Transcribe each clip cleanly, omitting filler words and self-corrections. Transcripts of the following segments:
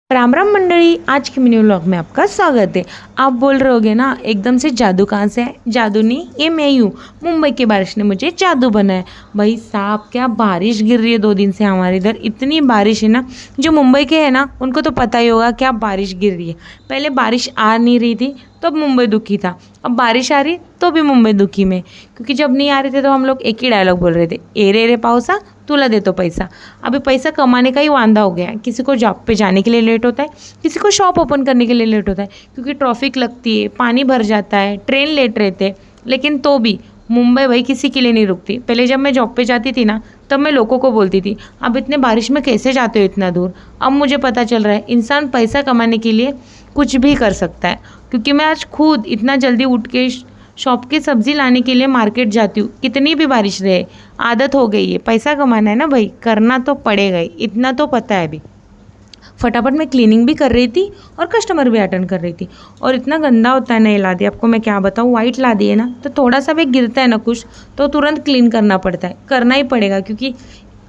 राम राम मंडली, आज के मिनी व्लॉग में आपका स्वागत है। आप बोल रहे होगे ना एकदम से जादू कहाँ से है? जादू नहीं, ये मैं ही हूँ। मुंबई की बारिश ने मुझे जादू बनाया। भाई साहब, क्या बारिश गिर रही है 2 दिन से हमारे इधर। इतनी बारिश है ना, जो मुंबई के है ना उनको तो पता ही होगा क्या बारिश गिर रही है। पहले बारिश आ नहीं रही थी तो अब मुंबई दुखी था, अब बारिश आ रही तो भी मुंबई दुखी में। क्योंकि जब नहीं आ रहे थे तो हम लोग एक ही डायलॉग बोल रहे थे, ए रे रे पावसा तुला दे तो पैसा। अभी पैसा कमाने का ही वांदा हो गया है। किसी को जॉब पे जाने के लिए लेट होता है, किसी को शॉप ओपन करने के लिए लेट होता है, क्योंकि ट्रैफिक लगती है, पानी भर जाता है, ट्रेन लेट रहते। लेकिन तो भी मुंबई भाई किसी के लिए नहीं रुकती। पहले जब मैं जॉब पे जाती थी ना, तब मैं लोगों को बोलती थी अब इतने बारिश में कैसे जाते हो इतना दूर। अब मुझे पता चल रहा है इंसान पैसा कमाने के लिए कुछ भी कर सकता है। क्योंकि मैं आज खुद इतना जल्दी उठ के शॉप की सब्जी लाने के लिए मार्केट जाती हूँ, कितनी भी बारिश रहे। आदत हो गई है, पैसा कमाना है ना भाई, करना तो पड़ेगा ही, इतना तो पता है अभी। फटाफट मैं क्लीनिंग भी कर रही थी और कस्टमर भी अटेंड कर रही थी। और इतना गंदा होता है ना ये लादी, आपको मैं क्या बताऊँ। वाइट लादी है ना, तो थोड़ा सा भी गिरता है ना कुछ तो तुरंत क्लीन करना पड़ता है। करना ही पड़ेगा क्योंकि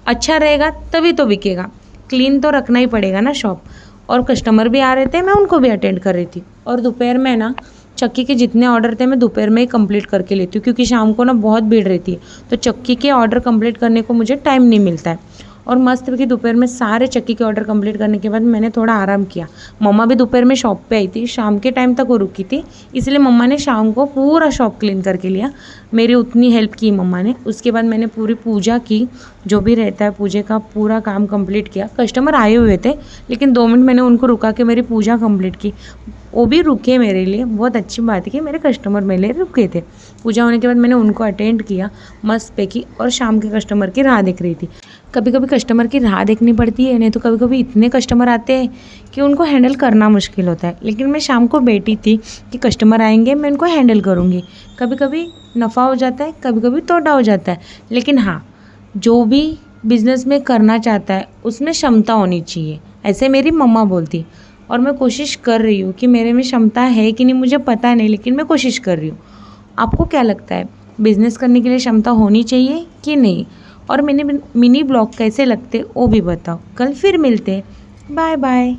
अच्छा रहेगा तभी तो बिकेगा। क्लीन तो रखना ही पड़ेगा ना शॉप। और कस्टमर भी आ रहे थे, मैं उनको भी अटेंड कर रही थी। और दोपहर में ना चक्की के जितने ऑर्डर थे मैं दोपहर में ही कंप्लीट करके लेती हूँ, क्योंकि शाम को ना बहुत भीड़ रहती है। तो चक्की के ऑर्डर कंप्लीट करने को मुझे टाइम नहीं मिलता है। और मस्त कि दोपहर में सारे चक्की के ऑर्डर कंप्लीट करने के बाद मैंने थोड़ा आराम किया। मम्मा भी दोपहर में शॉप पे आई थी, शाम के टाइम तक वो रुकी थी, इसलिए मम्मा ने शाम को पूरा शॉप क्लीन करके लिया। मेरी उतनी हेल्प की मम्मा ने। उसके बाद मैंने पूरी पूजा की, जो भी रहता है पूजे का पूरा काम कंप्लीट किया। कस्टमर आए हुए थे लेकिन 2 मिनट मैंने उनको रुका के मेरी पूजा कंप्लीट की। वो भी रुके मेरे लिए, बहुत अच्छी बात है कि मेरे कस्टमर मेरे लिए रुके थे। पूजा होने के बाद मैंने उनको अटेंड किया, मस्त पे की, और शाम के कस्टमर की राह देख रही थी। कभी कभी कस्टमर की राह देखनी पड़ती है, नहीं तो कभी कभी इतने कस्टमर आते हैं कि उनको हैंडल करना मुश्किल होता है। लेकिन मैं शाम को बैठी थी कि कस्टमर आएंगे, मैं उनको हैंडल करूँगी। कभी कभी नफ़ा हो जाता है, कभी कभी तोटा हो जाता है। लेकिन हाँ, जो भी बिज़नेस में करना चाहता है उसमें क्षमता होनी चाहिए, ऐसे मेरी मम्मा बोलती। और मैं कोशिश कर रही हूँ कि मेरे में क्षमता है कि नहीं मुझे पता नहीं, लेकिन मैं कोशिश कर रही हूँ। आपको क्या लगता है, बिज़नेस करने के लिए क्षमता होनी चाहिए कि नहीं? और मिनी ब्लॉग कैसे लगते वो भी बताओ। कल फिर मिलते हैं, बाय बाय।